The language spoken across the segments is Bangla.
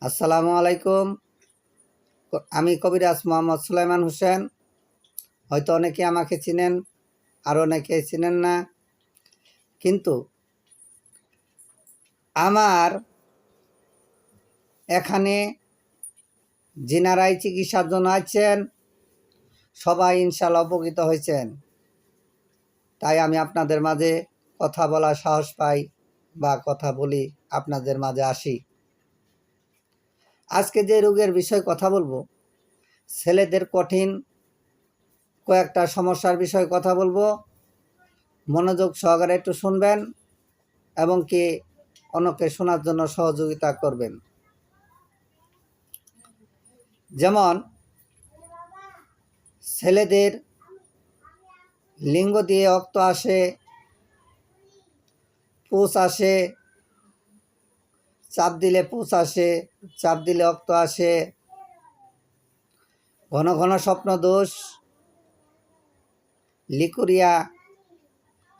আসসালামু আলাইকুম। আমি কবিরাজ মোহাম্মদ সুলাইমান হোসেন। হয়তো অনেকে আমাকে চিনেন, আর অনেকে চিনেন না। কিন্তু আমার এখানে যিনারাই চিকিৎসার জন্য আছেন সবাই ইনশাআল্লাহ উপকৃত হয়েছেন। তাই আমি আপনাদের মাঝে কথা বলার সাহস পাই বা কথা বলি, আপনাদের মাঝে আসি। আজকে যে রোগের বিষয়ে কথা বলবো, ছেলেদের কঠিন কয়েকটা সমস্যার বিষয়ে কথা বলবো। মনোযোগ সহকারে একটু শুনবেন এবং কি অন্যকে শোনার জন্য সহযোগিতা করবেন। যেমন ছেলেদের লিঙ্গ দিয়ে রক্ত আসে, পুষ আসে, চাপ দিলে পুষ আসে, চাপ দিলে রক্ত আসে, ঘন ঘন স্বপ্ন দোষ, লিকুরিয়া,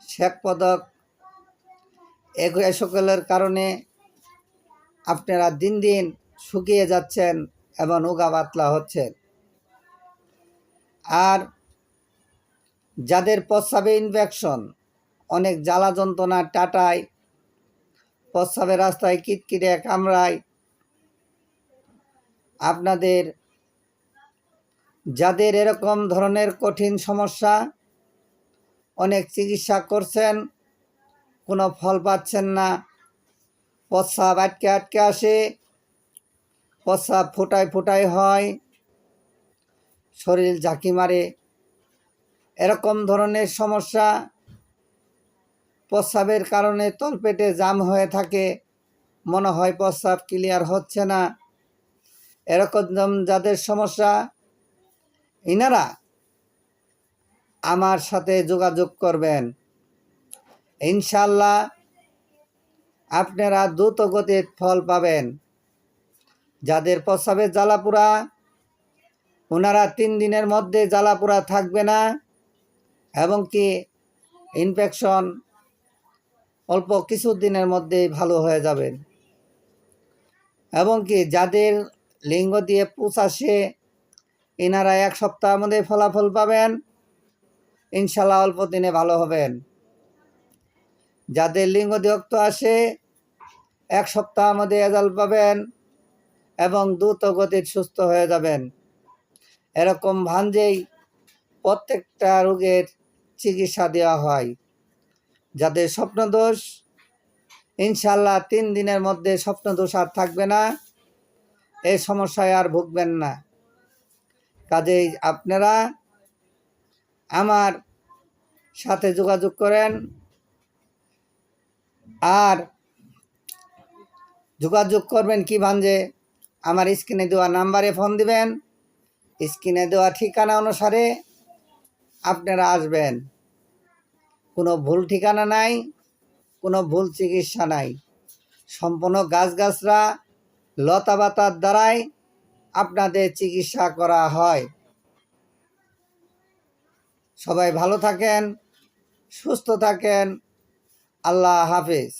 শেক পদক, এ সকলের কারণে আপনারা দিন দিন শুকিয়ে যাচ্ছেন এবং উগা পাতলা হচ্ছেন। আর যাদের প্রস্রাবে ইনফেকশন, অনেক জ্বালা যন্ত্রণা টাটায়, প্রস্রাবের রাস্তায় কিটকিটে কামড়ায়, আপনাদের যাদের এরকম ধরনের কঠিন সমস্যা, অনেক চিকিৎসা করছেন, কোনো ফল পাচ্ছেন না, প্রস্রাব আটকে আটকে আসে, প্রস্রাব ফোটায় ফোটায় হয়, শরীর ঝাঁকি মারে, এরকম ধরনের সমস্যা, প্রস্রাবের কারণে তলপেটে জাম হয়ে থাকে, মনে হয় প্রস্রাব ক্লিয়ার হচ্ছে না, এরকম যাদের সমস্যা, ইনারা আমার সাথে যোগাযোগ করবেন। ইনশাআল্লাহ আপনারা দ্রুত গতির ফল পাবেন। যাদের প্রস্রাবের জ্বালাপোড়া, ওনারা 3 দিনের মধ্যে জ্বালাপোড়া থাকবে না এবং কি ইনফেকশন অল্প কিছু দিনের মধ্যেই ভালো হয়ে যাবেন। এবং কি যাদের লিঙ্গ দিয়ে পুষ আসে, এনারা 1 সপ্তাহের মধ্যে ফলাফল পাবেন, ইনশাল্লাহ অল্প দিনে ভালো হবেন। যাদের লিঙ্গ দিয়ে রক্ত আসে, 1 সপ্তাহের মধ্যে রেজাল্ট পাবেন এবং দ্রুত গতির সুস্থ হয়ে যাবেন। এরকম ভাঞ্জেই প্রত্যেকটা রোগের চিকিৎসা দেওয়া হয়। যাদের স্বপ্নদোষ, ইনশাল্লাহ 3 দিনের মধ্যে স্বপ্নদোষ আর থাকবে না, এই সমস্যায় আর ভুগবেন না। কাজেই আপনারা আমার সাথে যোগাযোগ করেন। আর যোগাযোগ করবেন কি ভাঞ্জে, আমার স্ক্রিনে দেওয়া নাম্বারে ফোন দিবেন, স্ক্রিনে দেওয়া ঠিকানা অনুসারে আপনারা আসবেন। কোনো ভুল ঠিকানা নাই, কোনো ভুল চিকিৎসা নাই, সম্পূর্ণ গাছগাছরা লতাপাতার দ্বারাই আপনাদের চিকিৎসা করা হয়। সবাই ভালো থাকেন, সুস্থ থাকেন। আল্লাহ হাফেজ।